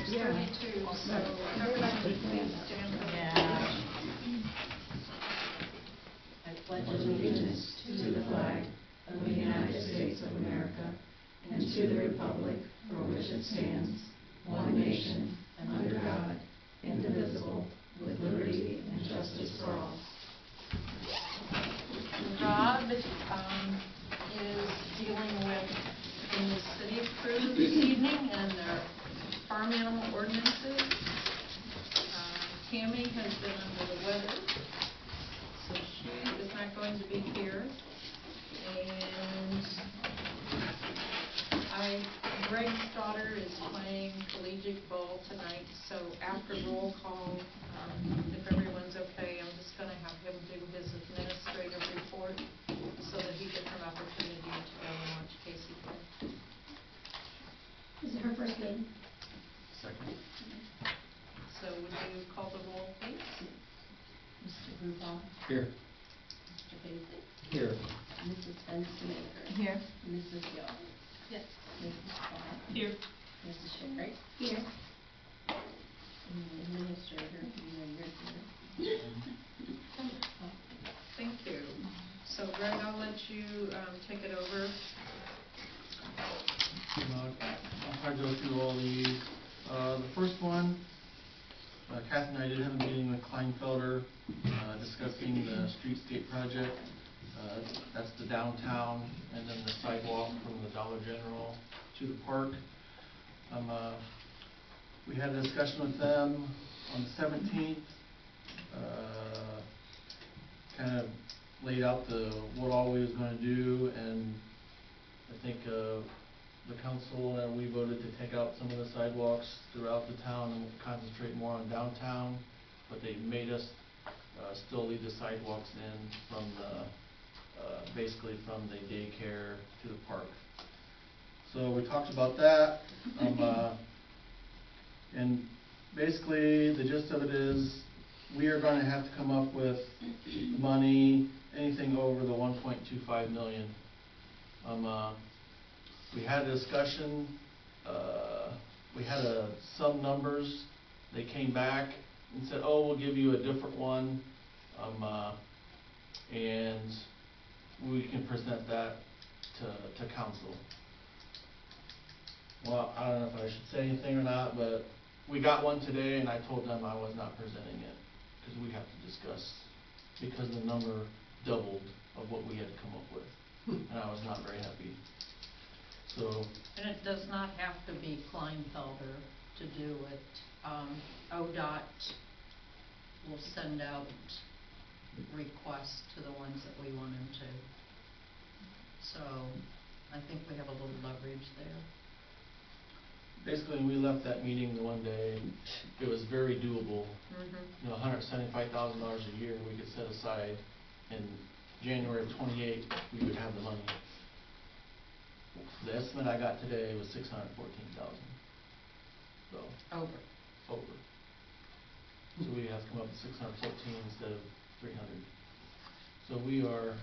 6:32, so everybody please stand for the pledge. I pledge allegiance to the flag of the United States of America and to the republic for which it stands, one nation, under God, indivisible, with liberty and justice for all. Rob is dealing with the city crew this evening and their farm animal ordinances. Tammy has been under the weather, so she is not going to be here. And Greg's daughter is playing collegiate ball tonight, so after roll call, if everyone's okay, I'm just going to have him do his administrative report so that he gets an opportunity to go and watch Casey play. This is her first game. Second. So would you call the roll, please? Mr. Brubaugh. Here. Mr. Basic. Here. Mrs. Fenstermaker. Here. Mrs. Young. Yes. Mrs. Clark. Here. Mrs. Sherry. Here. And the administrator, you're here. Thank you. So Greg, I'll let you take it over. I'll try to go through all these. The first one, Kathy and I did have a meeting with Kleinfelder discussing the streetscape project. That's the downtown and then the sidewalk from the Dollar General to the park. We had a discussion with them on the 17th. Kind of laid out what all we was going to do, and I think the council and we voted to take out some of the sidewalks throughout the town and concentrate more on downtown, but they made us still leave the sidewalks in from the basically from the daycare to the park. So we talked about that, and basically the gist of it is we are going to have to come up with money, anything over the 1.25 million. We had a discussion, we had some numbers. They came back and said, oh, we'll give you a different one, and we can present that to council. Well, I don't know if I should say anything or not, but we got one today and I told them I was not presenting it because we have to discuss, because the number doubled of what we had to come up with, and I was not very happy. So, And it does not have to be Kleinfelder to do it. ODOT will send out requests to the ones that we want them to. So I think we have a little leverage there. basically, when we left that meeting the one day, it was very doable. You know, $175,000 a year we could set aside. In January of '28, we would have the money. The estimate I got today was $614,000. So over. So we have to come up with 614 instead of 300. So we are.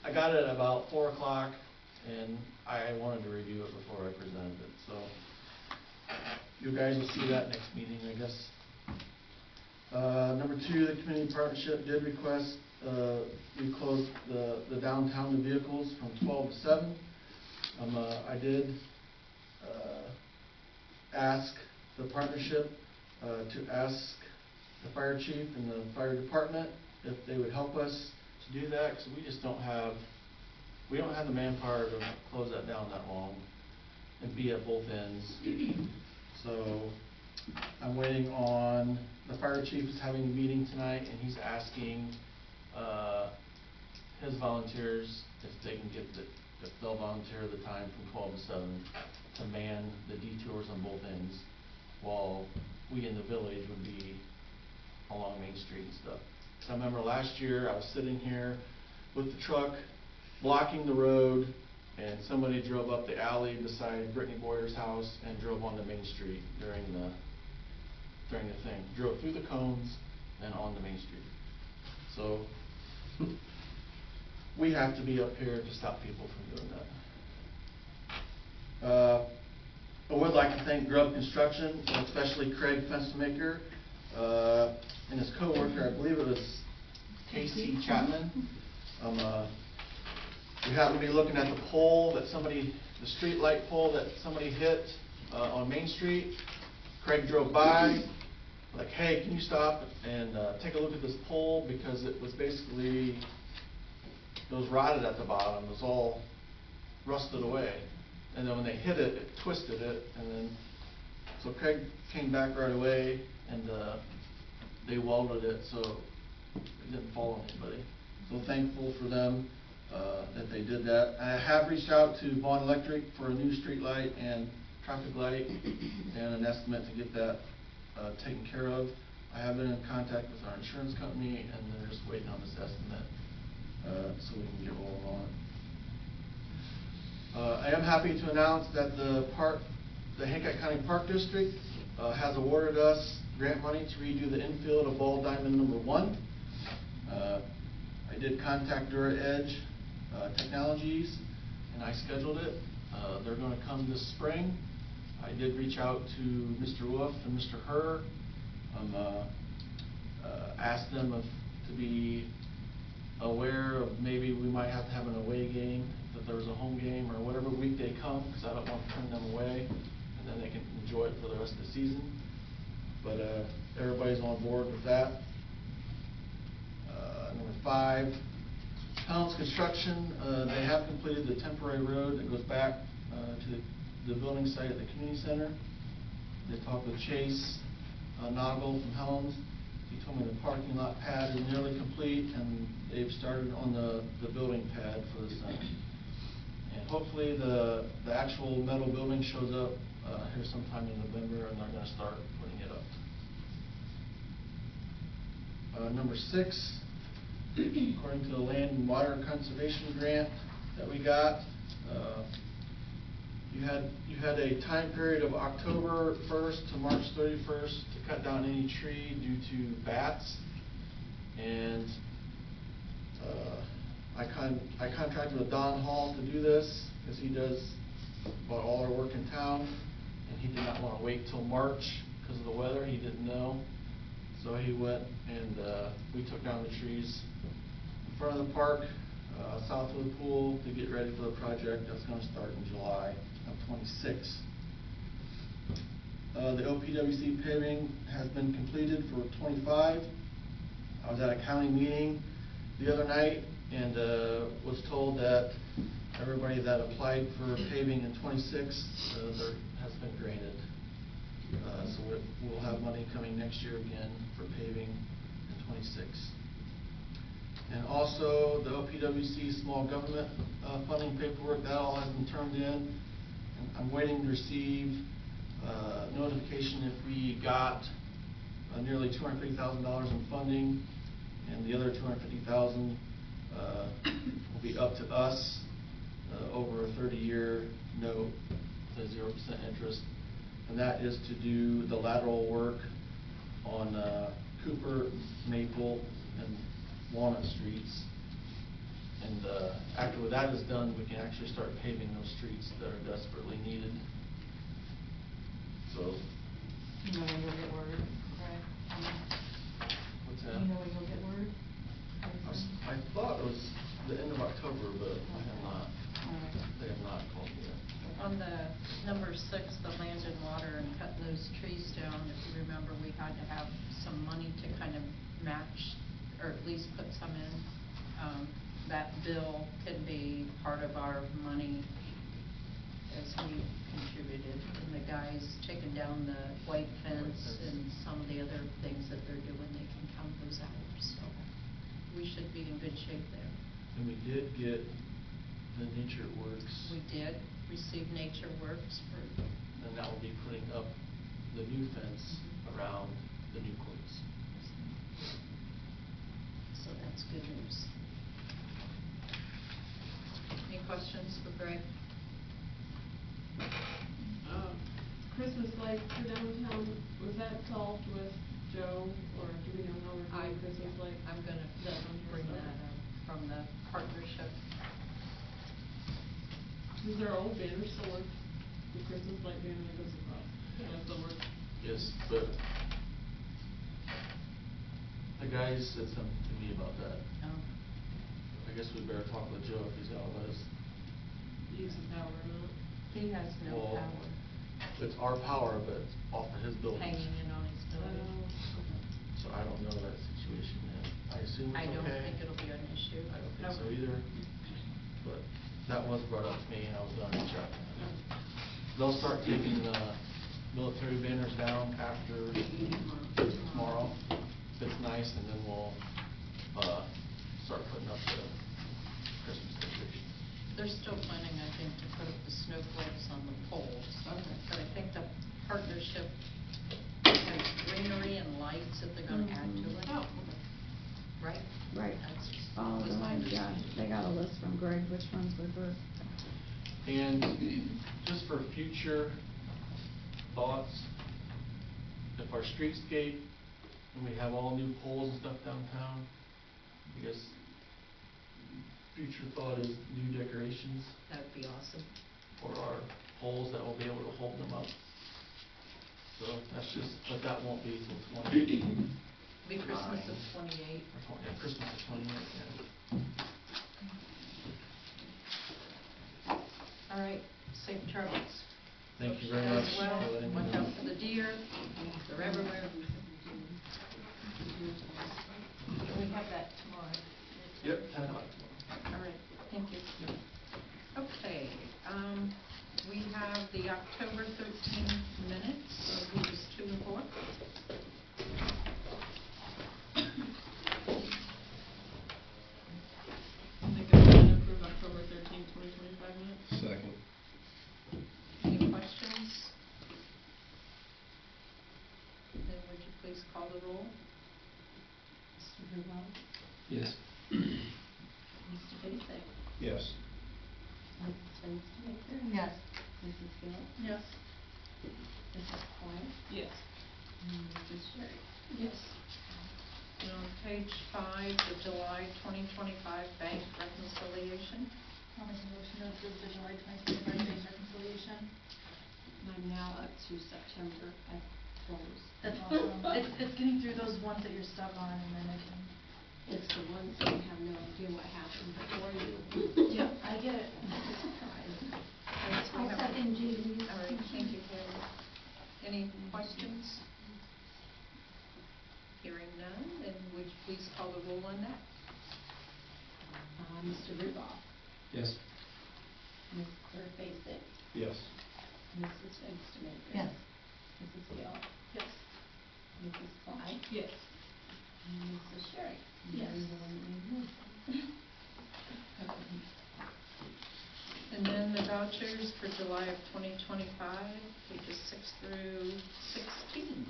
I got it at about 4 o'clock, and I wanted to review it before I presented it. So you guys will see that next meeting, I guess. Number 2, the community partnership did request we closed the downtown to vehicles from 12 to 7. I did ask the partnership to ask the fire chief and the fire department if they would help us to do that, because we just don't have the manpower to close that down that long and be at both ends. So I'm waiting on, the fire chief is having a meeting tonight, and he's asking his volunteers if they can if they'll volunteer the time from 12 to 7 to man the detours on both ends, while we in the village would be along Main Street and stuff. So I remember last year I was sitting here with the truck blocking the road, and somebody drove up the alley beside Brittany Boyer's house and drove onto Main Street during the thing. Drove through the cones and onto Main Street. So we have to be up here to stop people from doing that. I would like to thank Grubb Construction, especially Craig Fenstermaker, and his coworker, I believe it was Casey Chapman. We happened to be looking at the pole that the street light pole that somebody hit on Main Street. Craig drove by, like, hey, can you stop and take a look at this pole, because it was basically, it was rotted at the bottom, it was all rusted away. And then when they hit it, it twisted it, and then, so Craig came back right away, and they welded it so it didn't fall on anybody. So thankful for them that they did that. I have reached out to Vaughn Electric for a new street light and traffic light and an estimate to get that taken care of. I have been in contact with our insurance company, and they're just waiting on this estimate so we can get rolling on it. I am happy to announce that the Hancock County Park District has awarded us grant money to redo the infield of Ball Diamond number 1. I did contact Dura Edge Technologies, and I scheduled it. They're going to come this spring. I did reach out to Mr. Wolf and Mr. Herr. Asked them to be aware of maybe we might have to have an away game, if there was a home game or whatever week they come, because I don't want to turn them away, and then they can enjoy it for the rest of the season. But everybody's on board with that. Number 5, Helms Construction, they have completed the temporary road that goes back to the building site at the community center. They talked with Chase Noggle from Helms. He told me the parking lot pad is nearly complete, and they've started on the building pad for the center. And hopefully the actual metal building shows up here sometime in November, and they're going to start putting it up. Number 6, according to the Land and Water Conservation Grant that we got, you had a time period of October 1st to March 31st to cut down any tree due to bats. And I contracted with Don Hall to do this, because he does about all our work in town, and he did not want to wait till March because of the weather. He didn't know. So he went and we took down the trees in front of the park, south of the pool, to get ready for the project that's going to start in July of 26. The OPWC paving has been completed for 25. I was at a county meeting the other night and was told that everybody that applied for paving in 26 there has been granted. So we'll have money coming next year again for paving in 26. And also the OPWC small government funding paperwork, that all has been turned in. And I'm waiting to receive notification if we got nearly $250,000 in funding, and the other $250,000 will be up to us over a 30-year note with a 0% interest, and that is to do the lateral work on Cooper, Maple, and Walnut Streets. And after that is done, we can actually start paving those streets that are desperately needed. So. You know when you'll get word, right? What's that? You know when you'll get word? I thought it was the end of October, but I have not. Alright. They have not called me yet. On the number 6, the land and water and cutting those trees down, if you remember, we had to have some money to kind of match, or at least put some in. That bill can be part of our money as we contributed, and the guys taking down the white fence and some of the other things that they're doing, they can count those hours, so we should be in good shape there. And we did get the Nature Works. We did receive Nature Works for. And that will be putting up the new fence around the new courts. So that's good news. Any questions for Greg? Christmas lights for downtown, was that solved with Joe, or do we know how we're doing Christmas lights? I'm gonna Is that on your bring side? that up from the partnership. Is their old banner still work? the Christmas light banner that goes across. Yeah. That still works? Yes, but the guys said something to me about that. I guess we better talk with Joe if he's gonna let us. Use the power or not? He has no Well, power It's our power, but it's off of his building. hanging it on his building. So I don't know that situation yet. I assume it's I okay. don't think it'll be an issue. I don't think so Okay. either, but that was brought up to me and I was gonna reach out. They'll start taking, military banners down after tomorrow, if it's nice, and then we'll, start putting up the Christmas decorations. They're still planning, I think, to put the snowflakes on the poles. Okay. But I think the partnership has greenery and lights that they're gonna add to it. Oh, okay. Right? Right. That's, All of was them, my yeah, understanding. they got a list from Greg, which ones would work. And just for future thoughts, if our streetscape, and we have all new poles and stuff downtown, I guess future thought is new decorations That'd be awesome. for our poles that will be able to hold them up. So that's just, but that won't be till 20, Be Christmas of Nine. 28. yeah, Christmas of 28, yeah. All right, safe travels. Thank you very As much well, for letting me watch know. out for the deer, they're everywhere. And we have that tomorrow. Yep, 10 o'clock tomorrow. All right, thank you. Okay, we have the October 13th minutes, of pages 2 and 4. I'll make a motion to approve October 13th, 2025 minutes. Second. Any questions? Then would you please call the roll? Mr. Blumenauer, Yes. Mr. Basic, Yes. Mrs. Fenstermaker. Yes. Mrs. Gill, Yes. Mrs. Klein, Yes. and Mrs. Sherry. Yes. And on page 5, the July 2025 bank reconciliation. I'll make a motion to approve the July 2025 bank reconciliation. And I'm now up to September at close. That's awesome. It's getting through those ones that you're stuck on, and then I can. It's the ones that you have no idea what happened before you. Yep, I get it. It's a surprise. I'll second Judy's. All right, thank you, Haley. Any questions? Hearing none, then would you please call the roll on that? Mr. Rudolph, Yes. Ms. Claire Basic, Yes. Mrs. Fenstermaker. Yes. Mrs. Gill, Yes. Mrs. Klein, Yes. and Mrs. Sherry. Yes. And then the vouchers for July of 2025, pages 6 through 16.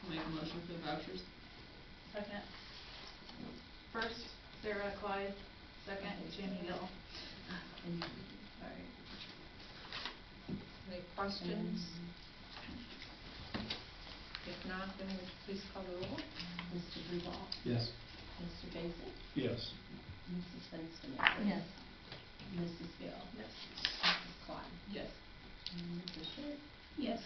I'll make a motion for the vouchers. Second. First, Sarah Clyde. Second, Jamie Gill. And All right. Any questions? If not, then would you please call the roll? Mr. Rudolph, Yes. Mr. Basic, Yes. Mrs. Fenstermaker. Yes. Mrs. Gill, Yes. Mrs. Klein, Yes. and Mrs. Sherry. Yes.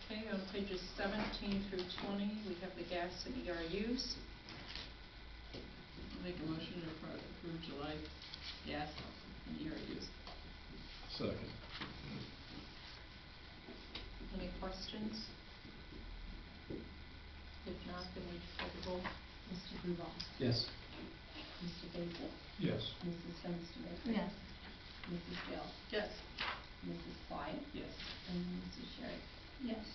Okay, on pages 17 through 20, we have the gas and ERUs. I'll make a motion to approve July gas and ERUs. Second. Any questions? If not, then would you call the roll? Mr. Rudolph, Yes. Mr. Basic, Yes. Mrs. Fenstermaker. Mrs. Gill, Yes. Mrs. Klein, Yes. and Mrs. Sherry. Yes.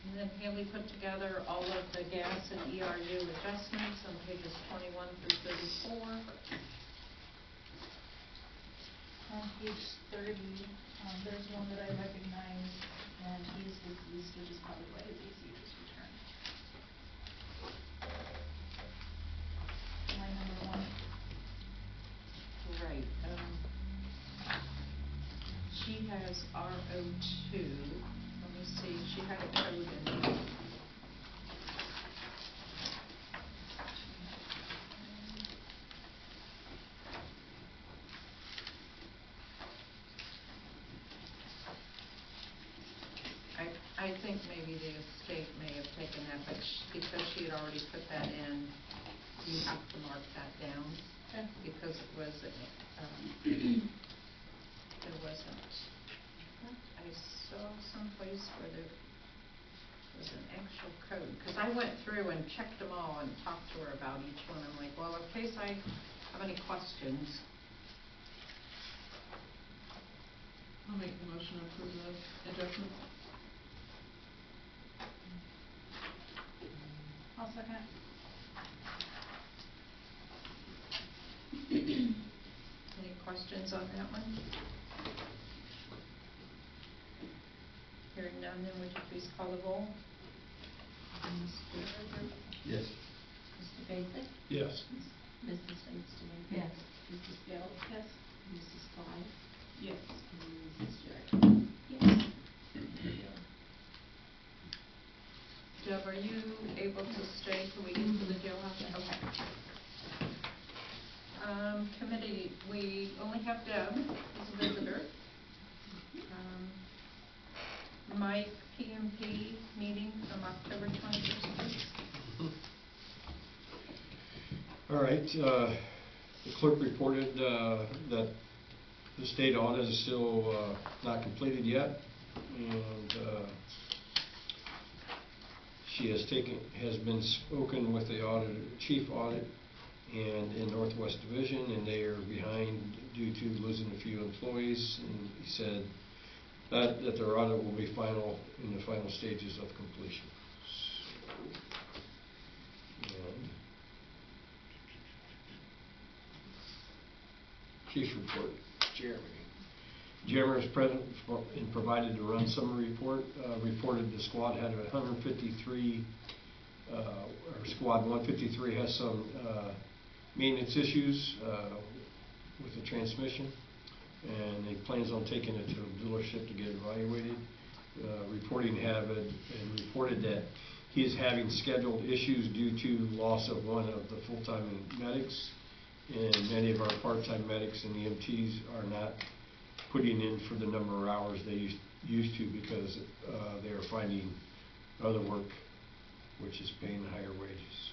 And then Haley put together all of the gas and ERU adjustments on pages 21 through 34. On page 30, there's one that I recognize, and he's deceased, which is probably why his AC was returned. Line number 1. Right, she has RO2, let me see, she had a code in there. checking that, but because she had already put that in, you have to mark that down. Okay. Because it wasn't, there wasn't, I saw someplace where there was an actual code, because I went through and checked them all and talked to her about each one. I'm like, well, in case I have any questions. I'll make the motion to approve the adjustments. I'll second. Any questions on that one? Hearing none, then would you please call the roll? Mr. Berger? Yes. Mr. Basic? Yes. Mrs. Epstein? Yes. Mrs. Gill? Yes. Mrs. Blythe? Yes. And Mrs. Jerry? Yes. Deb, are you able to stay till we get to the jailhouse? Okay. Committee, we only have Deb as a visitor. Mike, PMP meeting from October 21st. All right, the clerk reported that the state audit is still not completed yet, and she has been spoken with the auditor, chief audit, and in Northwest Division, and they are behind due to losing a few employees, and he said that their audit will be in the final stages of completion. And chief's report, Jeremy. Jeremy is present and provided the run summary report. Reported the squad had 153, or squad 153 has some maintenance issues with the transmission, and he plans on taking it to a dealership to get evaluated. Reported that he is having scheduled issues due to loss of one of the full-time medics, and many of our part-time medics and EMTs are not putting in for the number of hours they used to because they are finding other work which is paying higher wages.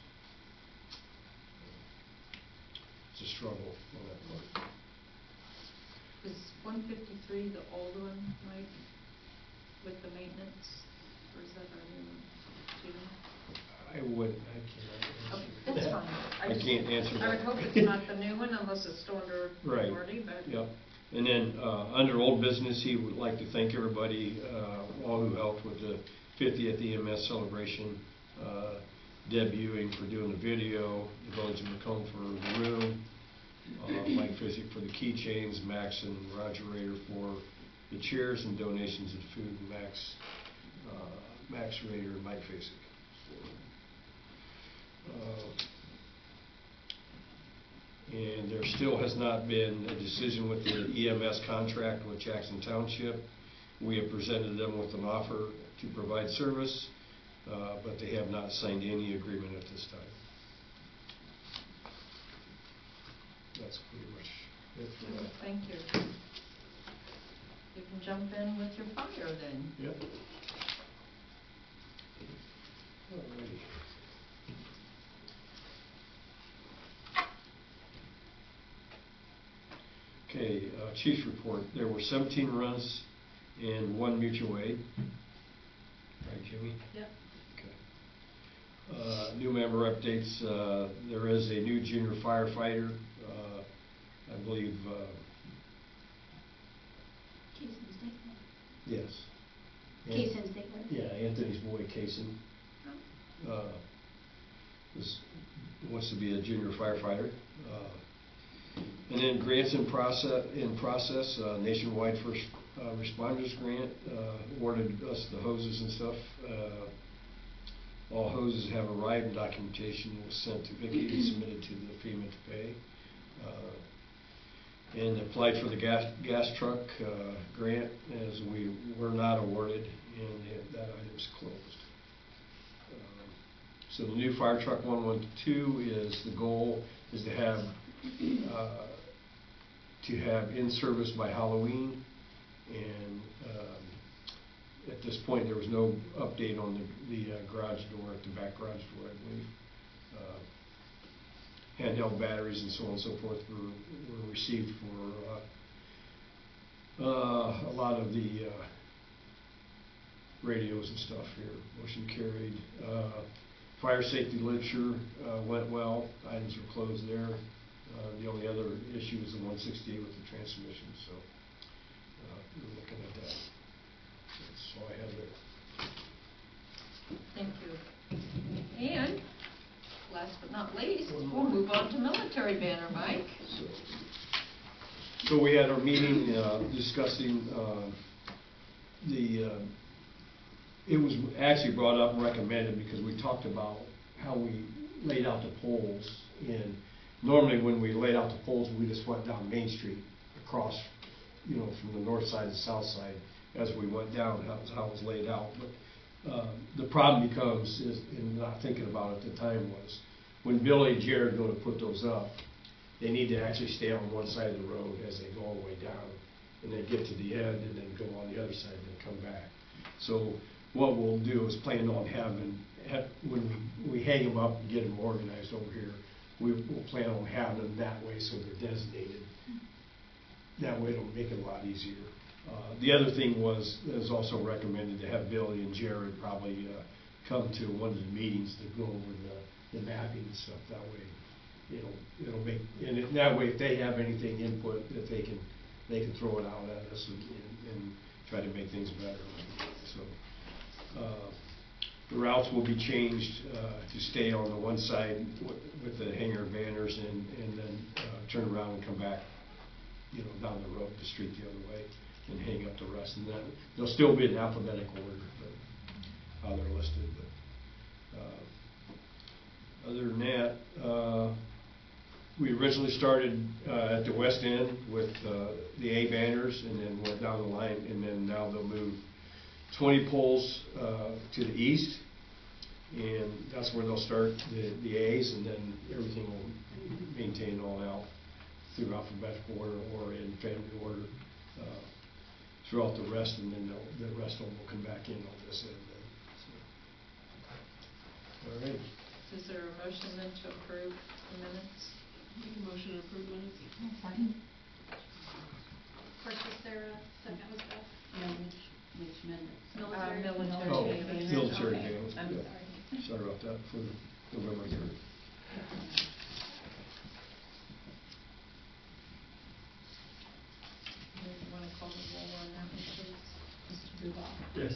It's a struggle on that part. Is 153 the old one, Mike, with the maintenance, or is that our new one? Do you know? I Okay, can't that's answer fine. that. I can't answer that. I would hope it's not the new one unless it's still under Right. warranty, but. Yep. And then, under old business, he would like to thank everybody, all who helped with the 50th EMS celebration. Deb Ewing for doing the video, the Village of Macomb for the room, Mike Physic for the keychains, Max and Roger Rader for the chairs and donations of food, and Max Rader and Mike Physic. And there still has not been a decision with the EMS contract with Jackson Township. We have presented them with an offer to provide service, but they have not signed any agreement at this time. That's pretty much it for that. Thank you. You can jump in with your fire then. Yep. Alrighty. Okay, chief's report. There were 17 runs and 1 mutual aid. Right, Jimmy? Yep. Okay. New member updates. There is a new junior firefighter. I believe. Cason's taking Yes. it. Cason's taking it. Yeah, Anthony's boy, Cason. Wants to be a junior firefighter. And then grants in process, nationwide first responders grant, awarded us the hoses and stuff. All hoses have arrived and documentation was sent to Vicki and submitted to the FEMA to pay. And applied for the gas truck grant, as we were not awarded, and that item's closed. So the new fire truck 112 is, the goal is to have in service by Halloween, and this point, there was no update on the garage door, the back garage door, I believe. Handheld batteries and so on and so forth were received for a lot of the radios and stuff here. Motion carried. Fire safety literature went well. Items were closed there. The only other issue is the 168 with the transmission, so we're looking at that. That's all I have there. Thank you. And, last but not least, we'll move on to military banner, Mike. So we had our meeting discussing it was actually brought up and recommended because we talked about how we laid out the poles. And normally when we laid out the poles, we just went down Main Street across, from the north side to the south side as we went down, how it was laid out. But the problem becomes, and not thinking about it at the time, was when Billy and Jared go to put those up, they need to actually stay on one side of the road as they go all the way down, and then get to the end and then go on the other side and then come back. So what we'll do is plan on when we hang them up and get them organized over here, we'll plan on having them that way so they're designated. That way it'll make it a lot easier. The other thing was also recommended to have Billy and Jared probably come to one of the meetings to go over the mapping and stuff. That way, it'll make, and that way if they have anything input, that they can throw it out at us and try to make things better. So the routes will be changed to stay on the one side with the hangar banners and then turn around and come back, down the road, the street the other way, and hang up the rest. And then they'll still be in alphabetical order, but how they're listed. But other than that, we originally started at the west end with the A banners, and then went down the line, and then now they'll move 20 poles to the east, and that's where they'll start the A's, and then everything will maintain on out through alphabetical order or in family order throughout the rest, and then the rest of them will come back in on this end. So. All right. Is there a motion then to approve the minutes? Make a motion to approve minutes. Second. First was Sarah, second was Beth. No, which minutes? Military. Military Oh, banners. military Okay. banners. I'm Yeah. Sorry about that, for November 3rd. You want to call the roll on that one, please? Mr. Duval. Yes.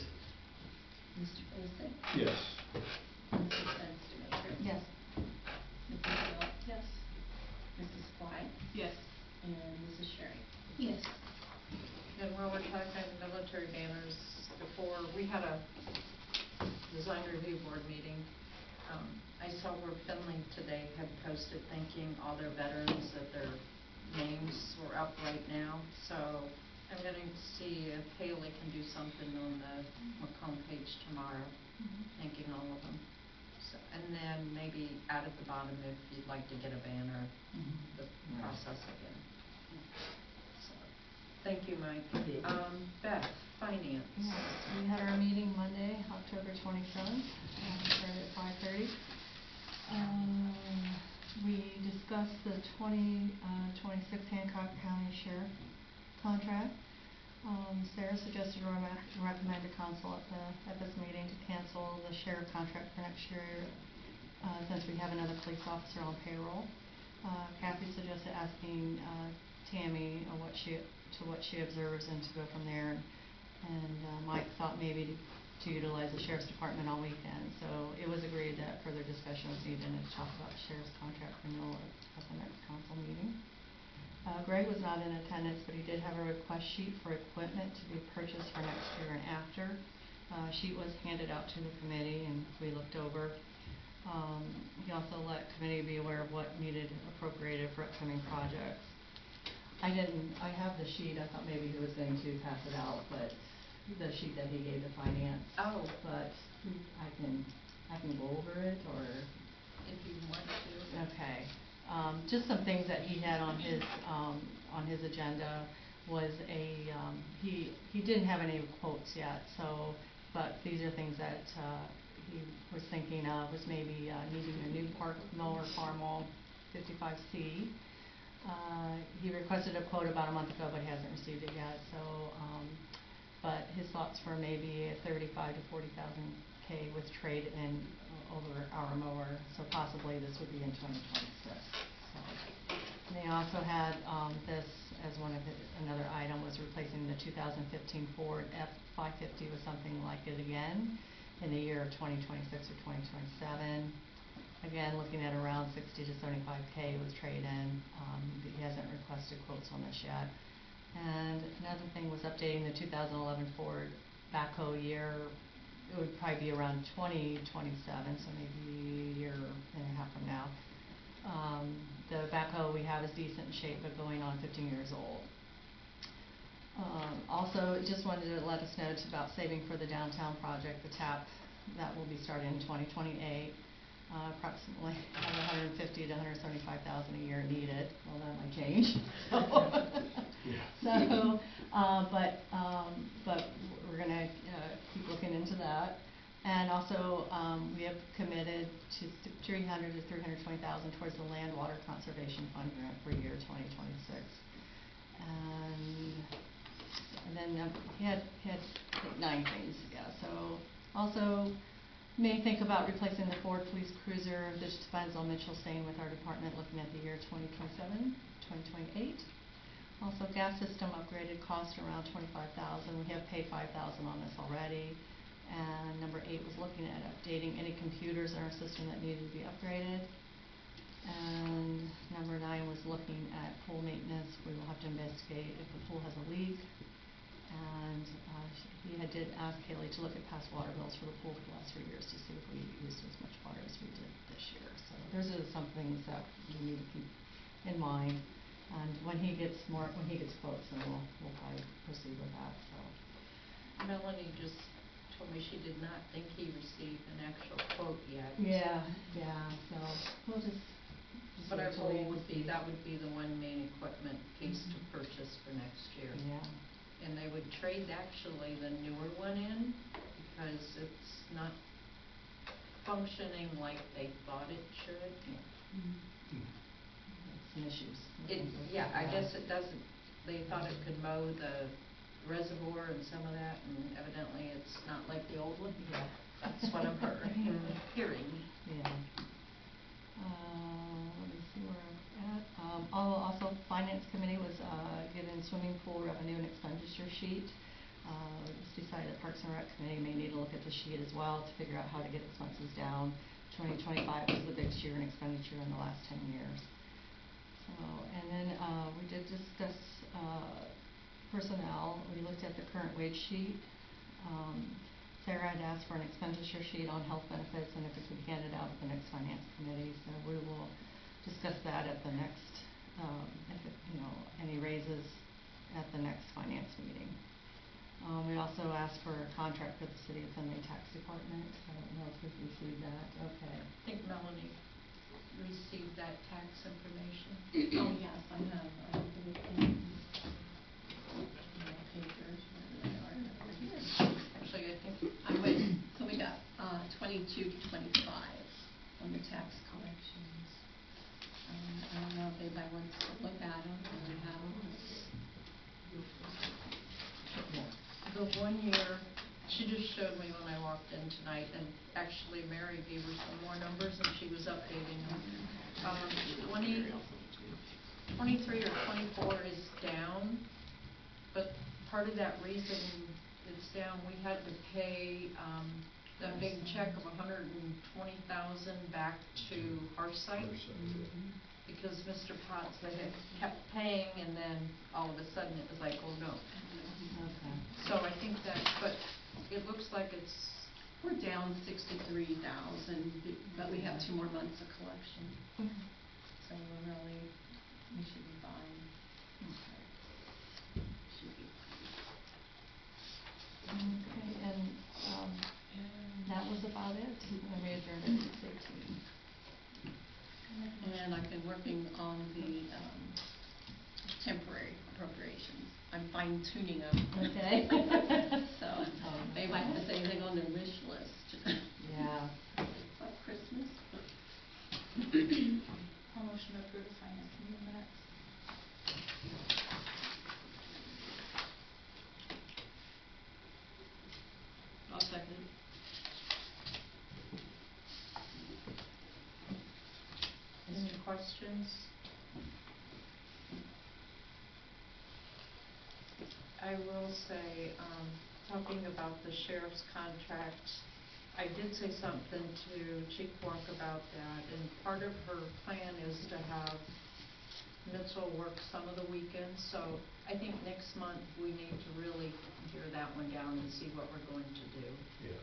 Mr. Olson. Yes. Mrs. Fenstermaker. Yes. Mrs. Hill. Yes. Mrs. Fly. Yes. And Mrs. Sherry. Yes. And while we're talking military banners, before, we had a design review board meeting. I saw where Finley today had posted thanking all their veterans that their names were up right now. So I'm going to see if Haley can do something on the Macomb page tomorrow, thanking all of them. So, and then maybe out at the bottom if you'd like to get a banner, the process again. So, thank you, Mike. Beth, finance. Yes, we had our meeting Monday, October 27th, started at 5:30. We discussed the 2026 Hancock County Sheriff contract. Sarah suggested or recommended council at this meeting to cancel the sheriff contract for next year since we have another police officer on payroll. Kathy suggested asking Tammy what she observes and to go from there. And Mike thought maybe to utilize the sheriff's department all weekend. So it was agreed that further discussion was needed and to talk about the sheriff's contract renewal at the next council meeting. Greg was not in attendance, but he did have a request sheet for equipment to be purchased for next year and after. Sheet was handed out to the committee and we looked over. He also let committee be aware of what needed appropriated for upcoming projects. I have the sheet. I thought maybe he was going to pass it out, but the sheet that he gave the finance. Oh. But I can go over it, or If you want to. okay. Just some things that he had on his agenda was he didn't have any quotes yet, so but these are things that, he was thinking of, was maybe, needing a new park mower, Farmall 55C. He requested a quote about a month ago, but he hasn't received it yet, so, but his thoughts were maybe a 35 to 40,000 K with trade in over our mower, so possibly this would be in 2026. So, and they also had, this as one of another item was replacing the 2015 Ford F550 with something like it again in the year of 2026 or 2027. Again, looking at around 60 to 75K with trade-in. He hasn't requested quotes on this yet. And another thing was updating the 2011 Ford backhoe year. It would probably be around 2027, so maybe a year and a half from now. The backhoe we have is decent shape, but going on 15 years old. Also, just wanted to let us know about saving for the downtown project, the TAP, that will be starting in 2028. Approximately 150 to 175,000 a year needed. Well, that might change. But we're gonna keep looking into that. And also, we have committed to 300 to 320,000 towards the Land Water Conservation Fund grant for year 2026. And then he had 9 things, yeah. So also may think about replacing the Ford Police Cruiser. This depends on Mitchell staying with our department, looking at the year 2027, 2028. Also, gas system upgraded cost around $25,000. We have paid $5,000 on this already. And number 8 was looking at updating any computers in our system that needed to be upgraded. And number 9 was looking at pool maintenance. We will have to investigate if the pool has a leak. And he did ask Haley to look at past water bills for the pool for the last 3 years to see if we used as much water as we did this year. So those are some things that we need to keep in mind. And when he gets quotes, then we'll probably proceed with that. So Melanie just told me she did not think he received an actual quote yet. yeah. So we'll just But our wait till we goal would be, see. that would be the one main equipment piece to purchase for next year. Yeah. And they would trade actually the newer one in because it's not functioning like they thought it should. Some issues. Yeah, I guess it doesn't, they thought it could mow the reservoir and some of that, and evidently it's not like the old one. Yeah. That's what I'm hearing. Yeah. Let me see where I'm at. Also, Finance Committee was given swimming pool revenue and expenditure sheet. Just decided the Parks and Rec Committee may need to look at the sheet as well to figure out how to get expenses down. 2025 was the biggest year in expenditure in the last 10 years. So, and then we did discuss personnel. We looked at the current wage sheet. Sarah had asked for an expenditure sheet on health benefits and if it could be handed out at the next Finance Committee. So we will discuss that at the next, any raises at the next Finance meeting. We also asked for a contract for the City of Findlay Tax Department. I don't know if we've received that. Okay. I think Melanie received that tax information. Oh, yes, I have, I believe in papers, wherever they are here. Actually, I think I went, so we got, 22 to 25 on the tax collections. I don't know if anybody wants to look at them, or we have them. the 1 year, she just showed me when I walked in tonight, and actually Mary gave her some more numbers and she was updating them. 23 or 24 is down, but part of that reason it's down, we had to pay, that big check of 120,000 back to Hearthside. Because Mr. Potts had kept paying and then all of a sudden it was like, oh no. Okay. So I think that, but it looks like it's, We're down 63,000, but we have 2 more months of collection. So we're really, we should be fine. Should be fine. Okay, and that was about it. We adjourned at 6:18. And I've been working on the temporary appropriations. I'm fine tuning them. Okay. So, they might have to say anything on second. Any questions? I will say, talking about the sheriff's contract, I did say something to Chief Wark about that, and part of her plan is to have Mitchell work some of the weekends, so I think next month we need to really hear that one down and see what we're going to do. Yeah.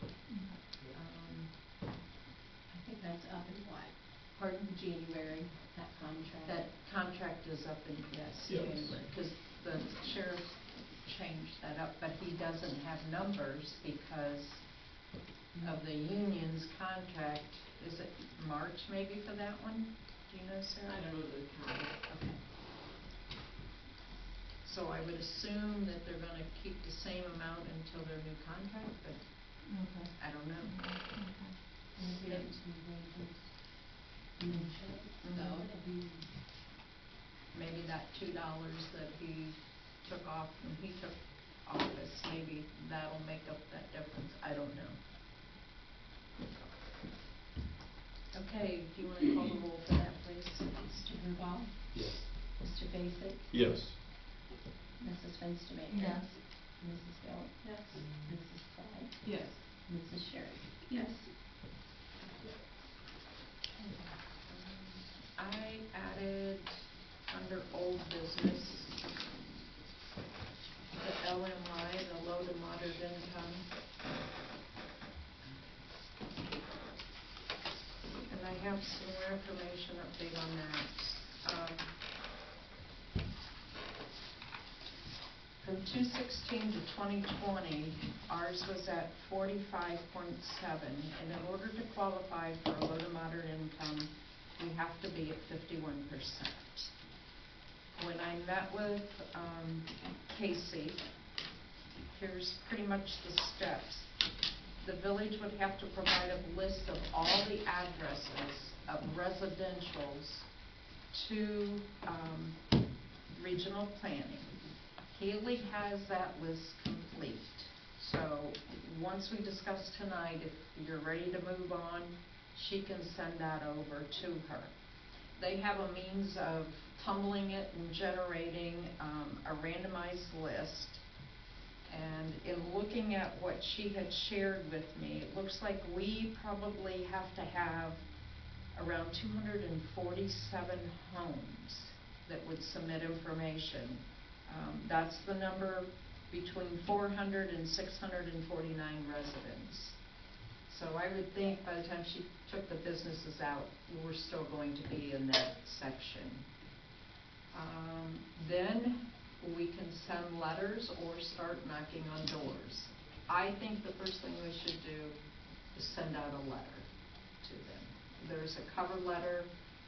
I think that's up in what? Pardon? January, that contract. That contract is up in, yes, Yes. January, because the sheriff changed that up, but he doesn't have numbers because of the union's contract. Is it March maybe for that one? Do you know, Sarah? I don't know the calendar. Okay. So I would assume that they're gonna keep the same amount until their new contract, but Okay. I don't know. Okay. Mhm. Maybe that $2 that he took off when he took office, maybe that'll make up that difference, I don't know. Okay, do you wanna call the roll for that, please? Mr. Duval, Yes. Mr. Basic, Yes. Mrs. Fenstermaker. Yes. Mrs. Gill, Yes. Mrs. Clyde, Yes. Mrs. Sherry. Yes. I added under old business, the LMI, the low to moderate income. And I have some more information update on that. From 2016 to 2020, ours was at 45.7, and in order to qualify for a low to moderate income, we have to be at 51%. When I met with Casey, here's pretty much the steps. The village would have to provide a list of all the addresses of residentials to regional planning. Haley has that list complete. So once we discuss tonight, if you're ready to move on, she can send that over to her. They have a means of tumbling it and generating a randomized list. And in looking at what she had shared with me, it looks like we probably have to have around 247 homes that would submit information. That's the number between 400 and 649 residents. So I would think by the time she took the businesses out, we're still going to be in that section. Then we can send letters or start knocking on doors. I think the first thing we should do is send out a letter to them. There's a cover letter,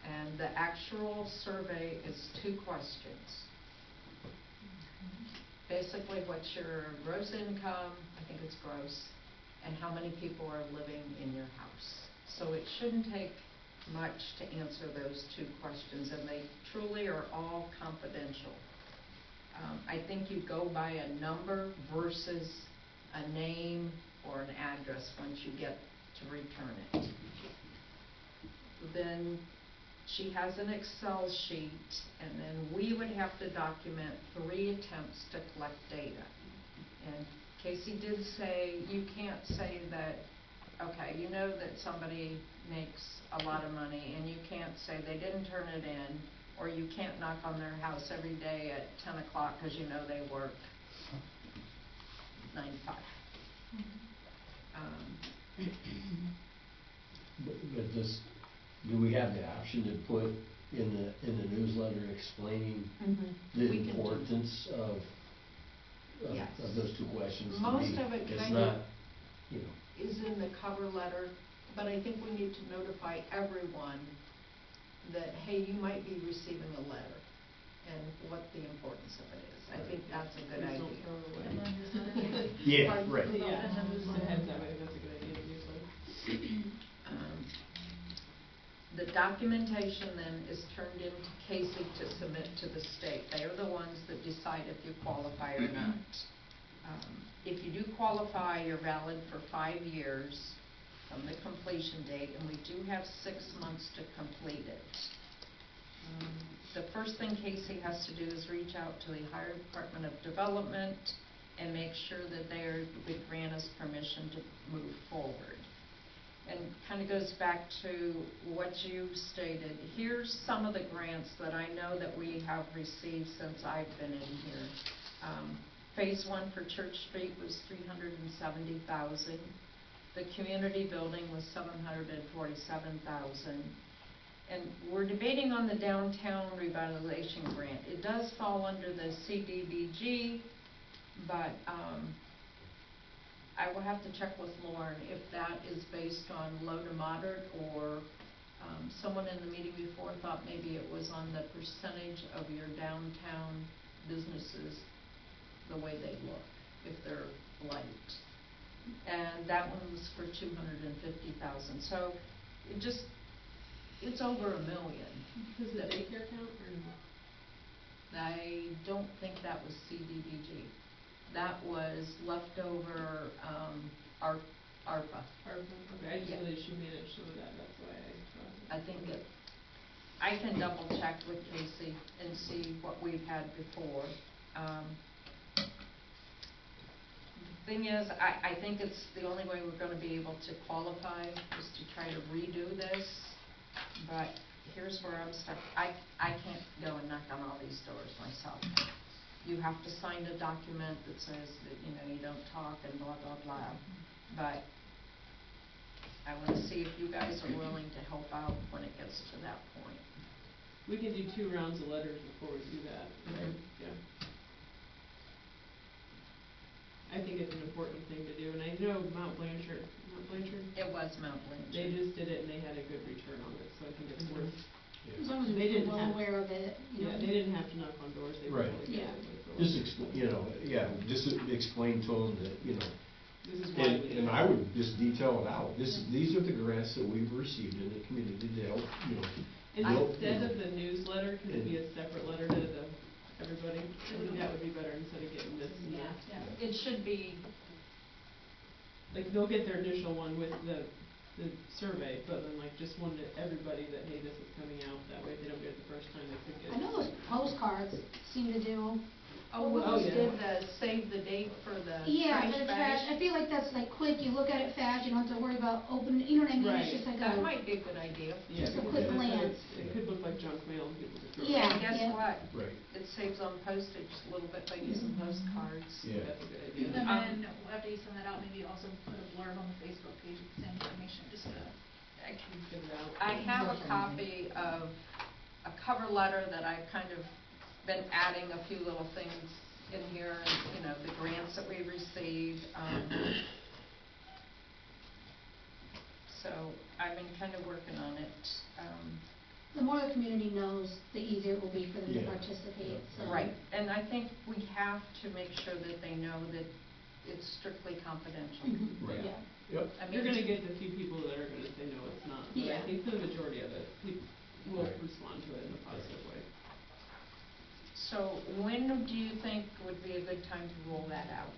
and the actual survey is 2 questions. Basically, what's your gross income, I think it's gross, and how many people are living in your house. So it shouldn't take much to answer those 2 questions, and they truly are all confidential. I think you go by a number versus a name or an address once you get to return it. Then she has an Excel sheet, and then we would have to document 3 attempts to collect data. And Casey did say, you can't say that, okay, you know that somebody makes a lot of money, and you can't say they didn't turn it in, or you can't knock on their house every day at 10 o'clock because you know they work 9 to 5. But this, do we have the option to put in the newsletter explaining the We can do- importance of Yes. those 2 questions? to Most be- of it It's kind of not, you know, is in the cover letter, but I think we need to notify everyone that, hey, you might be receiving a letter, and what the importance of it is. I think that's a good Please don't idea. throw it away. And then newsletter. yeah, Pardon? right. Yeah, And then just a newsletter. heads up, I think that's a good idea, newsletter. The documentation then is turned into Casey to submit to the state. They are the ones that decide if you qualify or not. If you do qualify, you're valid for 5 years from the completion date, and we do have 6 months to complete it. The first thing Casey has to do is reach out to the Ohio Department of Development and make sure that would grant us permission to move forward. And kind of goes back to what you stated. Here's some of the grants that I know that we have received since I've been in here. Phase 1 for Church Street was $370,000. The community building was $747,000. And we're debating on the downtown revitalization grant. It does fall under the CDBG, but I will have to check with Lauren if that is based on low to moderate, or someone in the meeting before thought maybe it was on the percentage of your downtown businesses, the way they look, if they're light. And that one was for $250,000. So it's over $1 million. Does the daycare count or no? I don't think that was CDBG. That was leftover ARPA. ARPA, okay, I just Yeah. know that she made it show that, that's why I thought. I think I can double check with Casey and see what we've had before. The thing is, I think it's the only way we're gonna be able to qualify is to try to redo this, but here's where I'm stuck. I can't go and knock on all these doors myself. You have to sign a document that says that, you don't talk and blah, blah, blah. But I wanna see if you guys are willing to help out when it gets to that point. We can do 2 rounds of letters before we do that, right? Yeah. I think it's an important thing to do, and I know Mount Blanchard, It was Mount Blanchard. they just did it and they had a good return on it, so I think it's worth. As long as They we're didn't well have- aware of it, Yeah, they didn't have to knock on doors, they were Right. really good. Yeah. Just explain to them that, This is why we. And I would just detail it out. These are the grants that we've received in the community to help, And help, instead of the newsletter, could it be a separate letter to everybody? I think that would be better instead of getting this. Yeah. It should be, Like, they'll get their initial one with the survey, but then like just one to everybody that, hey, this is coming out, that way if they don't get it the first time, they could get it. I know those postcards seem to do. we Oh, just yeah. did the save the date for the Yeah, trash for the bag. trash, I feel like that's like quick, you look at it fast, you don't have to worry about opening, you know what I mean? Right. It's just like That a, might be a good idea. Yeah, just a because quick it could- glance. It could look like junk mail and people could throw it. Yeah. And guess what? right, It saves on postage a little bit by using postcards. yeah. That's a good Keep idea. them Um, in, after you send that out, maybe also put a blurb on the Facebook page with the same information, just to. Get it out. I have a copy of a cover letter that I've kind of been adding a few little things in here, and, the grants that we received. So I've been kind of working on it. the more the community knows, the easier it will be for them to Yeah. participate, so. Right, and I think we have to make sure that they know that it's strictly confidential. Mhm, Right. yeah. Yep. I mean, You're gonna get the few people that are gonna say, no, it's not, but I Yeah. think for the majority of it, people will Right. respond to it in a positive way. So when do you think would be a good time to roll that out?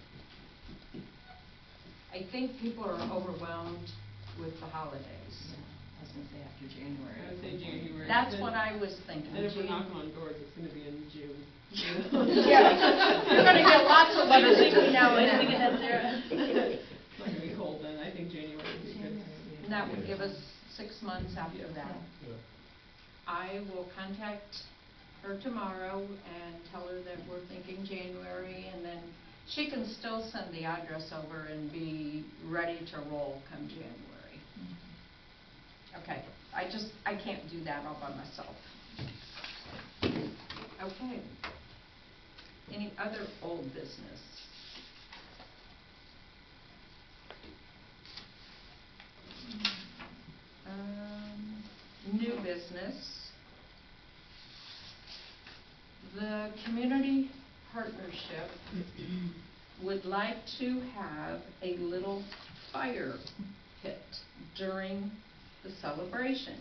I think people are overwhelmed with the holidays. I was gonna say after January. I would say January. That's Then- what I was thinking. And if we're Jan- knocking on doors, it's gonna be in June. Yeah, you're gonna get lots of letters between now and then. It's not gonna be cold then, I think January would be good. And that would give us 6 months after Yeah. that. Yeah. I will contact her tomorrow and tell her that we're thinking January, and then she can still send the address over and be ready to roll come January. Okay, I can't do that all by myself. Okay. Any other old business? New business. The community partnership would like to have a little fire pit during the celebration.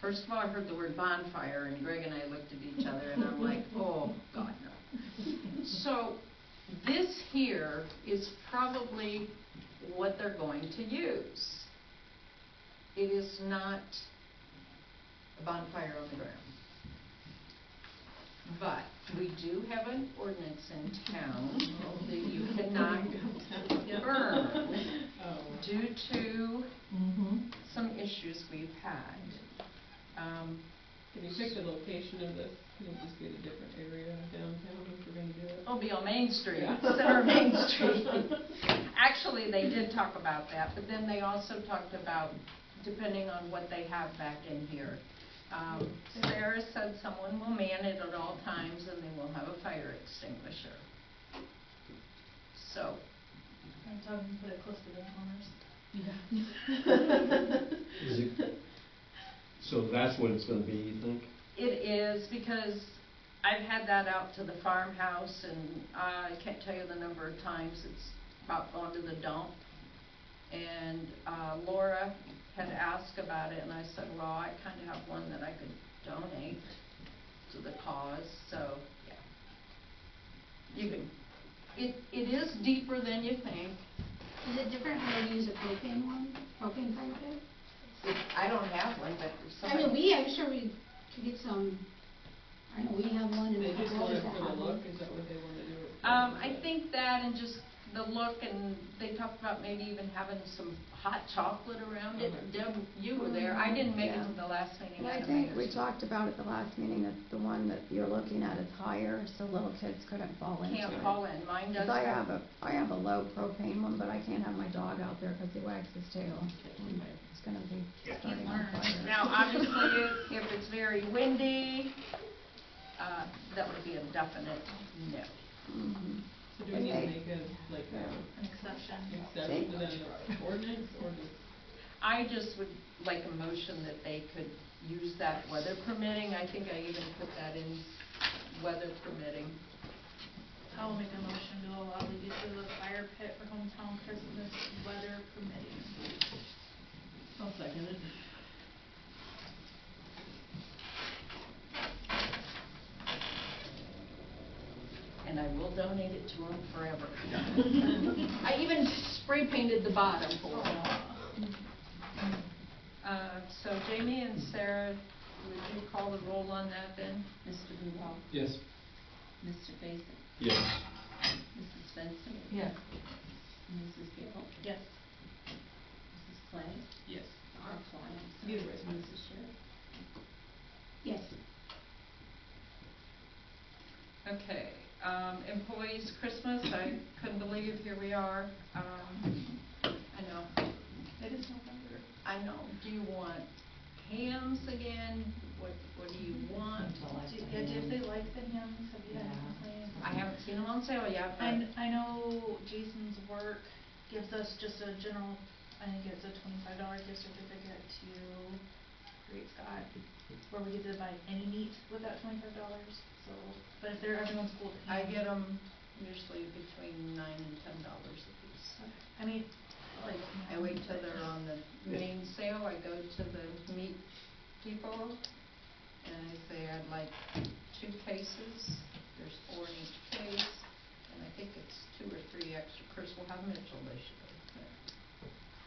First of all, I heard the word bonfire, and Greg and I looked at each other, and I'm like, oh, God, no. So, this here is probably what they're going to use. It is not a bonfire on the ground. But we do have an ordinance in town that you cannot burn Oh. due to Mm-hmm. some issues we've had. Can you pick the location of this? It'll just be in a different area downtown if we're gonna do it. It'll be on Main Street, Yeah. Center Main Street. Actually, they did talk about that, but then they also talked about depending on what they have back in here. Sarah said someone will man it at all times and they will have a fire extinguisher. So, I'm talking, put it close to the corners. Is it, so that's what it's gonna be, you think? it is because I've had that out to the farmhouse and I can't tell you the number of times it's about gone to the dump. And Laura had asked about it and I said, well, I kinda have one that I could donate to the cause, so, yeah. You can, it is deeper than you think. Is it different when you use a propane one, propane fire pit? I don't have one, but if I mean, somebody. I'm sure we could get some, I know we have one and They a just couple want others it that for the have look, one. is that what they wanna do it for? I think that and just the look, and they talked about maybe even having some hot chocolate around it. Okay. Deb, you were there, I didn't make it Yeah. to the last meeting. Well, I had a think we mayor's- talked about at the last meeting that the one that you're looking at is higher, so little kids couldn't fall into it. Can't fall in, mine does. 'Cause I have a low propane one, but I can't have my dog out there because he wags his tail. It's gonna be starting on fire. Now, obviously, if it's very windy, that would be a definite no. Mhm. So do we need to make a, like, An exception. exception to the ordinance, or just? I just would like a motion that they could use that weather permitting. I think I even put that in weather permitting. I will make a motion to allow the use of the fire pit for hometown Christmas, weather permitting. I'll second it. And I will donate it to them forever. I even spray painted the bottom for them. So Jamie and Sarah, would you call the roll on that then? Mr. Duval, Yes. Mr. Basil, Yes. Mrs. Spencer, Yes. Mrs. Gale, Yes. Mrs. Clay, Yes. or Klein, I'm Either sorry, way is fine. Mrs. Sherry. Yes. Okay, employees Christmas, I couldn't believe, here we are. I know, It is November. I know, do you want hams again? What do you want? Did they like the hymns? Have you had any Yeah. complaints? I haven't seen them on sale yet, but. I know Jason's work gives us just a general, I think it's a $25 gift certificate to Great Scott, where we get to buy any meat with that $25, so, but if everyone's cool with I ham. get them usually between $9 and $10 a piece. I mean, like. I wait till they're on the main sale, I go to the meat people, and I say I'd like 2 cases, there's 4 in each case, and I think it's 2 or 3 extra, Chris will have Mitchell this year.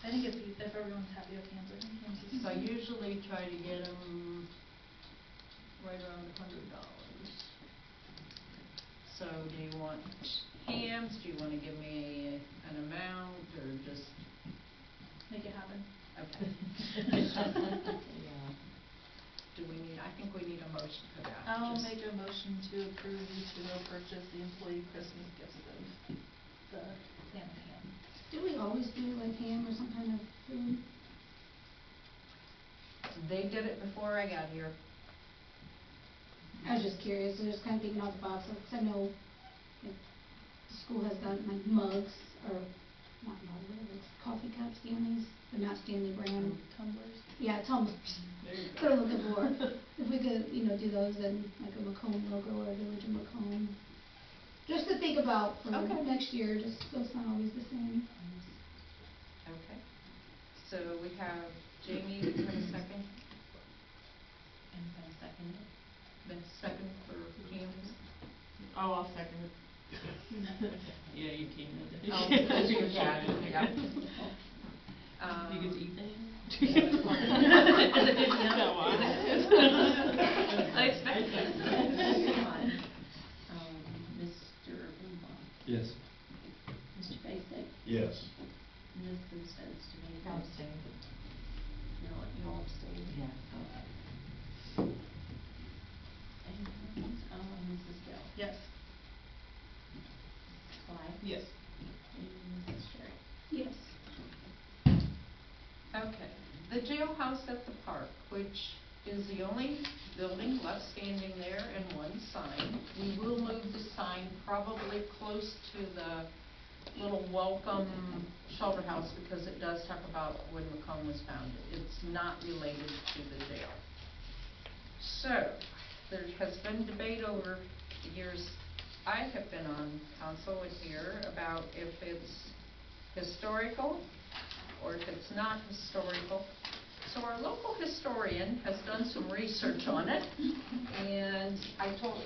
I think if everyone's happy with hams, I think hams is. So I usually try to get them right around $100. So do you want hams, do you wanna give me an amount, or just, Make it happen. okay. Yeah. Do we need, I think we need a motion for that. I'll Just- make a motion to approve you to go purchase the employee Christmas gifts of the pan of ham. Did we always do like ham or some kind of food? They did it before I got here. I was just curious, I was just kind of thinking out the box, because I know like, the school has gotten like mugs, or not mugs, whatever, it's coffee cups, Stanley's, but not Stanley brand. Tumblers. Yeah, tumblers, There you that's go. what I'm looking for. If we could, do those in like a Macomb logo or a Village of Macomb. Just to think about for Okay. next year, just so it's not always the same. Okay. So we have Jamie, do you have a second? I'm gonna second it. Then second for hams? Oh, I'll second it. Oh, because your dad, yeah. You get to eat that? Is it good enough? No, I- I expect that. Mr. Blumenbach. Yes. Mr. Basic. Yes. Ms. Constance to I'll abstain. No, you'll abstain? Yeah. Okay. And, Mrs. Gill. Yes. Mrs. Clyde. Yes. And Mrs. Sherry. Yes. Okay, the jailhouse at the park, which is the only building left standing there and one sign. We will move the sign probably close to the little welcome shelter house because it does talk about when Macomb was founded. It's not related to the jail. So, there has been debate over the years I have been on council with here about if it's historical or if it's not historical. So our local historian has done some research on it, and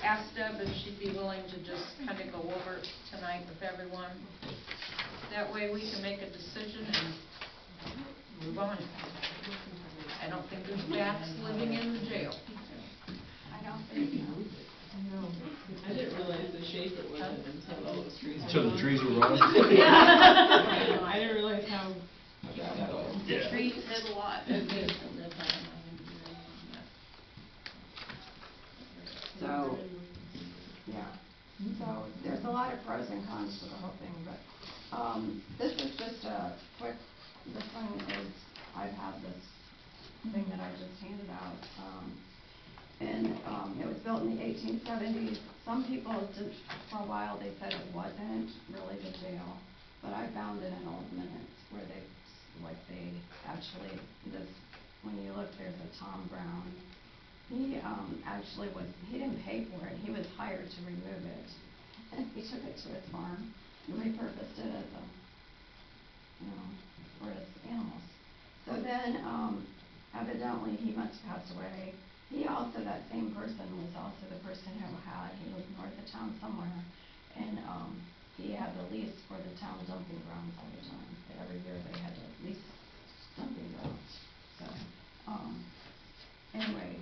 asked Deb if she'd be willing to just kind of go over it tonight with everyone. That way we can make a decision and move on. I don't think there's bats living in the jail. I don't think so. I didn't realize the shape it was in until all those trees were So the gone. trees were wrong? I didn't realize how bad that was. The tree did a lot. So, yeah, so there's a lot of pros and cons to the whole thing, but, this is just a quick, this one is, I've had this thing that I just handed out, it was built in the 1870s. Some people, for a while, they said it wasn't really the jail, but I found it in old minutes where they actually, when you look, there's a Tom Brown. He actually he didn't pay for it, he was hired to remove it. And he took it to his farm and repurposed it as for his animals. So then, evidently, he must have passed away. He also, that same person was also the person who he lived north of town somewhere, and he had the lease for the town dumping grounds all the time. Every year they had to lease dumping grounds. So, anyway,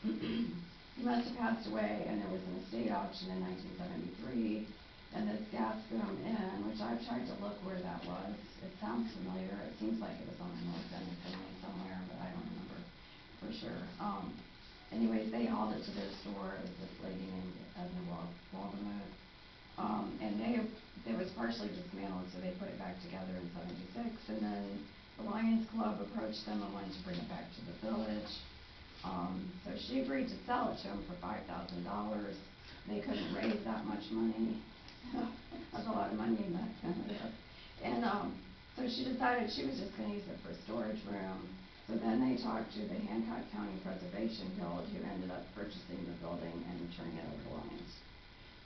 he must have passed away, and there was an estate auction in 1973, and this gas boom inn, which I've tried to look where that was. It sounds familiar. It seems like it was on the north end of Finley somewhere, but I don't remember for sure. Anyways, they hauled it to their store. It was this lady named Edna Waldemuth. And it was partially dismantled, so they put it back together in '76, and then the Lions Club approached them and wanted to bring it back to the village. So she agreed to sell it to them for $5,000. They couldn't raise that much money. That's a lot of money in that kind of stuff. And so she decided she was just going to use it for a storage room. So then they talked to the Hancock County Preservation Guild, who ended up purchasing the building and turning it over to Lions.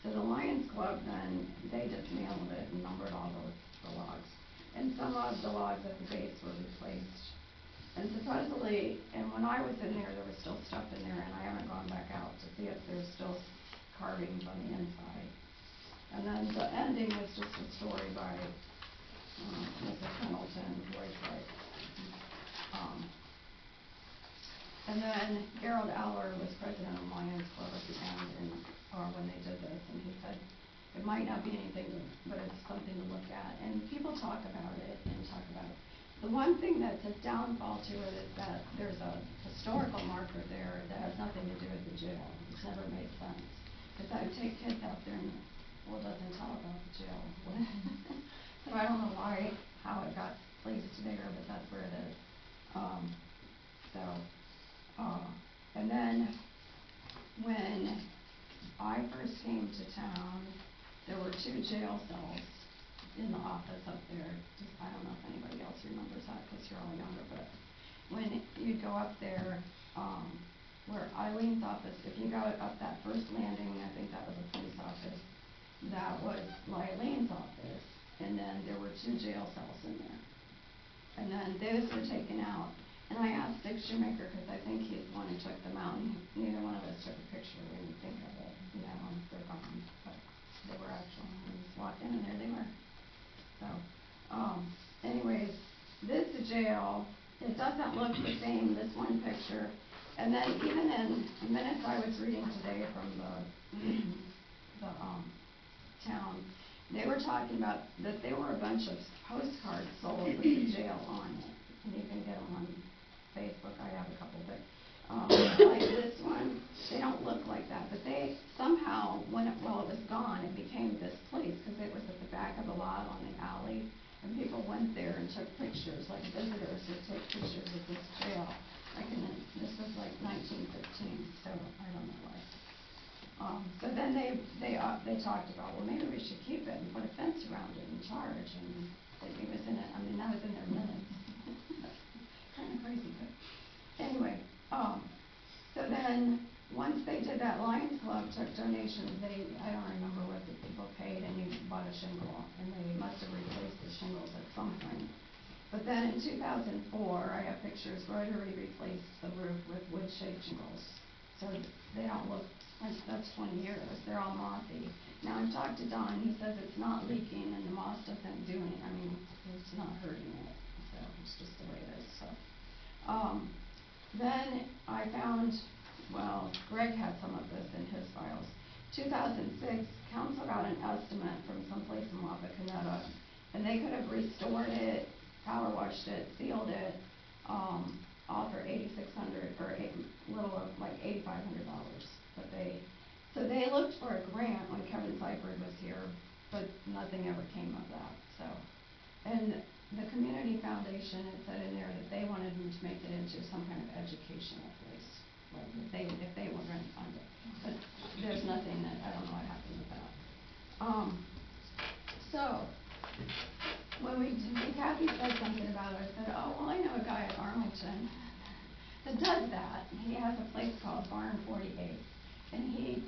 So the Lions Club then, they dismantled it and numbered all the logs. And some of the logs at the base were replaced. And supposedly, and when I was in there was still stuff in there, and I haven't gone back out to see if there's still carvings on the inside. And then the ending was just a story by Mrs. Pendleton, Royce Rice. And then Gerald Eller was president of Lions Club at the end, or when they did this, and he said, it might not be anything, but it's something to look at. And people talk about it and talk about it. The one thing that's a downfall to it is that there's a historical marker there that has nothing to do with the jail. It's never made sense. Because I would take kids out there and, it doesn't tell about the jail. So I don't know how it got placed there, but that's where it is. And then when I first came to town, there were 2 jail cells in the office up there. I don't know if anybody else remembers that because you're all younger, but when you'd go up there, where Eileen's office, if you go up that first landing, I think that was a police office, that was Eileen's office, and then there were 2 jail cells in there. And then those were taken out. And I asked Dick Shoemaker, because I think he's the one who took them out, and neither one of us took a picture. We didn't think of it, they're gone. But they were actually, when you just walked in, and there they were. it doesn't look the same, this one picture. And then even in the minutes I was reading today from the town, they were talking about that there were a bunch of postcards sold with the jail on it. And you can get them on Facebook, I have a couple, but, like this one, they don't look like that, but they somehow, it was gone, it became this place, because it was at the back of the lot on the alley, and people went there and took pictures, like visitors would take pictures of this jail. This was like 1915, so I don't know why. So then they talked about, well, maybe we should keep it and put a fence around it and charge, and it was in it, that was in their minutes. Kind of crazy, but anyway, so then, once they did that, Lions Club took donations, I don't remember what the people paid, and you bought a shingle, and they must have replaced the shingles at some point. But then in 2004, I have pictures, Rotary replaced the roof with wood shake shingles. So they don't look, that's 20 years, they're all mothy. Now I've talked to Don, he says it's not leaking and the moss doesn't do anything, it's not hurting it, so it's just the way it is, so. Then I found, Greg had some of this in his files. 2006, council got an estimate from someplace in Wapakoneta, and they could have restored it, power washed it, sealed it, all for $8,600 or like $8,500. But so they looked for a grant when Kevin Seifert was here, but nothing ever came of that. So, and the community foundation had said in there that they wanted them to make it into some kind of educational place, like if they were going to fund it. But there's nothing that I don't know what happened with that. So. When Kathy said something about it, I said, oh, well, I know a guy at Arlington that does that. He has a place called Barn 48, and he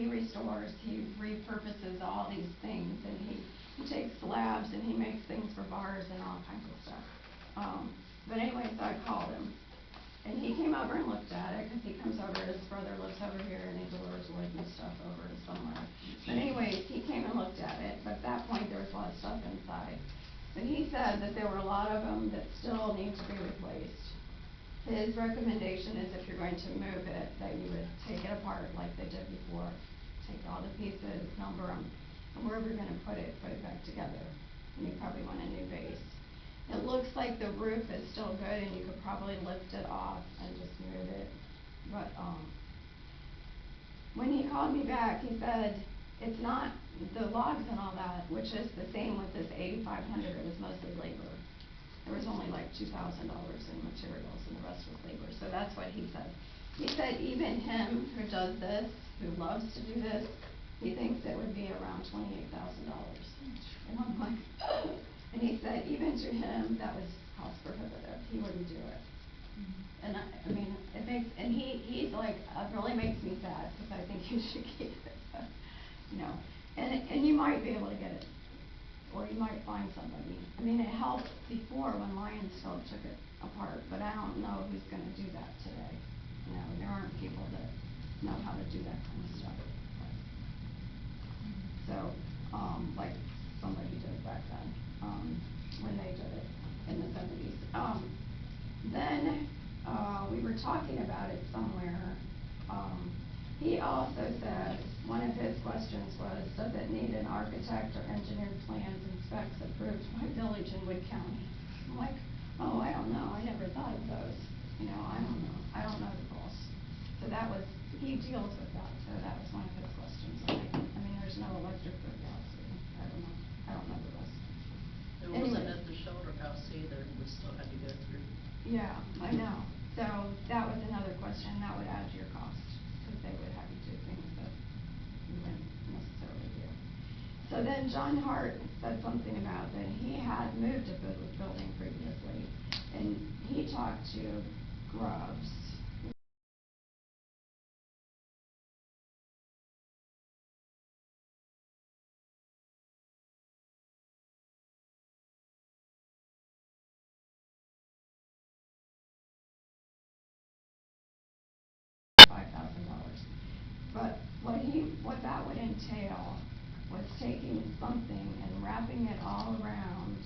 restores, he repurposes all these things, and he takes slabs and he makes things for bars and all kinds of stuff. But anyway, so I called him, and he came over and looked at it, because he comes over, his brother lives over here, and he delivers wood and stuff over to somewhere. But anyways, he came and looked at it, but at that point there was a lot of stuff inside. But he said that there were a lot of them that still need to be replaced. His recommendation is if you're going to move it, that you would take it apart like they did before. Take all the pieces, number them, and wherever you're going to put it back together. And you probably want a new base. It looks like the roof is still good, and you could probably lift it off and just move it. But when he called me back, he said it's not the logs and all that, which is the same with this $8,500. It was mostly labor. There was only like $2,000 in materials, and the rest was labor. So that's what he said. He said even him who does this, who loves to do this, he thinks it would be around $28,000. And I'm like, and he said even to him that was cost prohibitive. He wouldn't do it. And I mean, it makes, and he's like, it really makes me sad, because I think you should keep it. You know, and you might be able to get it, or you might find somebody. I mean, it helped before when Lionsville took it apart, but I don't know who's going to do that today. You know, there aren't people that know how to do that kind of stuff. So, like somebody did back then, when they did it in the 70s. Then we were talking about it somewhere. He also said, one of his questions was, does it need an architect or engineered plans and specs approved by village in Wood County? I'm like, oh, I don't know, I never thought of those. You know, I don't know the rules. So that was, he deals with that, so that was one of his questions. I mean, there's no electric for the house, I don't know the rest. It wasn't at the shelter house either, we still had to go through. Yeah, I know. So that was another question that would add to your cost, because they would have you do things that you wouldn't necessarily do. So then John Hart said something about that he had moved a building previously, and he talked to Grubbs. $5,000. But what that would entail was taking something and wrapping it all around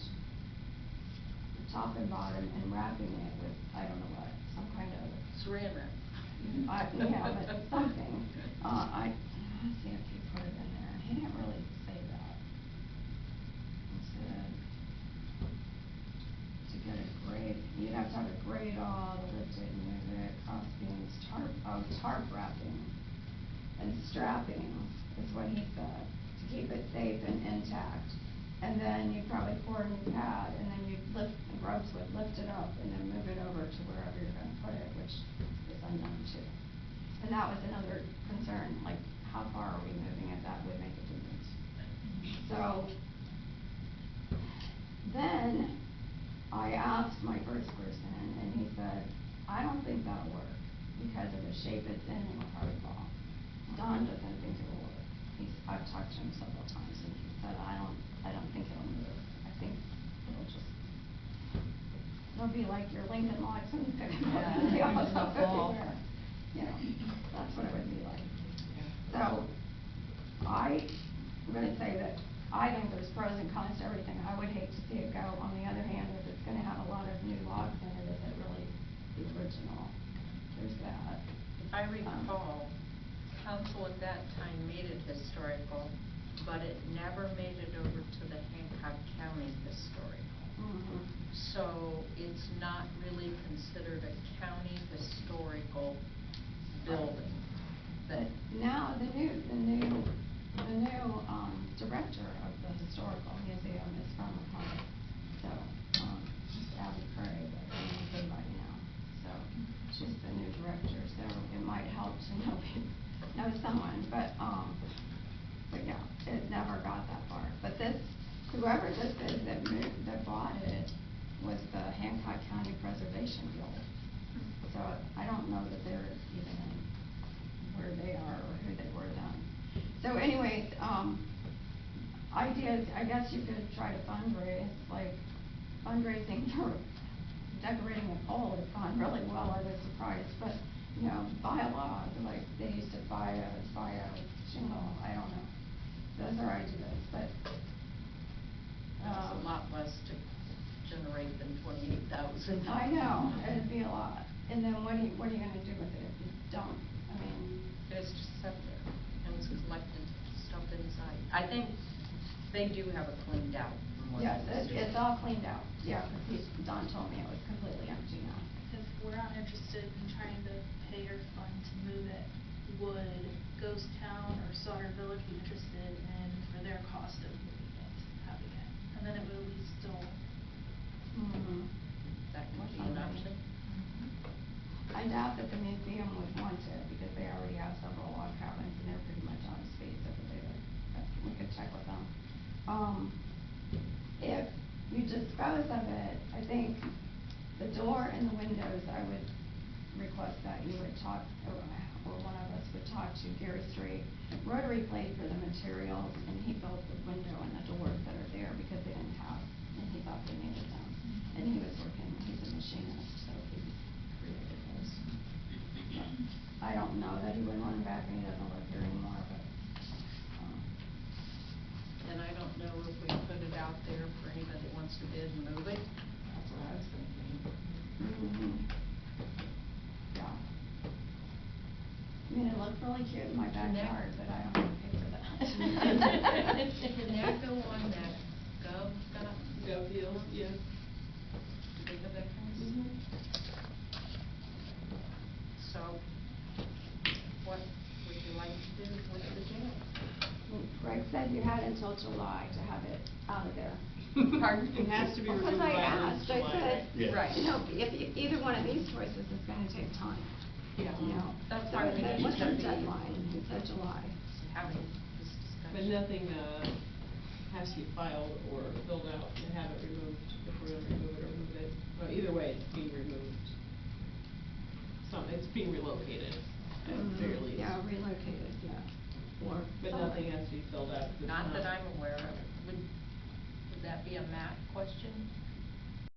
the top top and bottom and wrapping it with, I don't know what, some kind of, Saran wrap. yeah, but something. Let's see if he put it in there. He didn't really say that. He said, to get a grade, you'd have to have a grade all to lift it and move it, cross beams, tarp wrapping and strapping is what he said, to keep it safe and intact. And then you'd probably pour a new pad, and then you'd lift, the ropes would lift it up and then move it over to wherever you're gonna put it, which is unknown too. And that was another concern, like, how far are we moving it? That would make a difference. So, then, I asked my first person, and he said, I don't think that'll work, because of the shape it's in, it will probably fall. Don doesn't think it will work. I've talked to him several times, and he said, I don't think it'll move. I think it'll be like your Lincoln Logs when you pick them up and they all go everywhere. You know, that's what it would be like. So, I'm gonna say that I think there's pros and cons to everything. I would hate to see it go. On the other hand, if it's gonna have a lot of new logs in it, is it really the original? There's that. If I recall, council at that time made it historical, but it never made it over to the Hancock County Historical. Mhm. So it's not really considered a county historical building. But now the new director of the historical museum is from Macomb. So, it's Abby Craig, I don't know anybody now. So, she's the new director, so it might help to know someone, but yeah, it never got that far. But whoever this is that bought it was the Hancock County Preservation Guild. So I don't know that they're even in where they are or who they were then. So anyways, ideas, I guess you could try to fundraise, like fundraising for decorating a pole has gone really well, I was surprised, but you know, buy a log, like they used to buy a shingle, I don't know. Those are ideas, but That's a lot less to generate than 28,000. I know, it'd be a lot. And then what are you gonna do with it if you don't? I mean, It's just sat there and it's collected stuff inside. I think they do have it cleaned out. from what yes, I was it's doing. all cleaned out. Yeah, because Don told me it was completely empty now. If we're not interested in trying to pay or fund to move it, would Ghost Town or Sauter Village be interested in, for their cost of moving it, having it? And then it would at least still. Mm-hmm. That could be an option. I doubt that the museum would want it because they already have several log cabins and they're pretty much out of space over there. But we could check with them. If you dispose of it, I think the door and the windows, I would request that you would talk, or one of us would talk to Gary Strait. Rotary paid for the materials and he built the window and the doors that are there because they didn't have, and he thought they needed them. And he was working, he's a machinist, so he created those. I don't know that he would want them back, and he doesn't live here anymore, but, And I don't know if we put it out there for anybody that wants to bid and move it. That's what I was thinking. yeah. I mean, it looked really cute in my backyard, but I don't want to pay for that. Can that go on that Go deals, yeah. Do they have that kind of Mhm. So, what would you like to do with the jail? Greg said you had until July to have it out of there. Pardon? It has to be Because removed I by asked, I July. said, Yeah. Right. you know, if either one of these choices is gonna take time, Yeah. you know. That's So why I we said, need what's to our be deadline? He said July. having this discussion. But nothing, has to be filed or filled out to have it removed, if we're gonna remove it or move it. But either way, it's being removed. It's being relocated at the very least. Yeah, relocated, yeah. Or. But nothing has to be filled out. 'cause it's Not that I'm aware of. Would that be a Matt question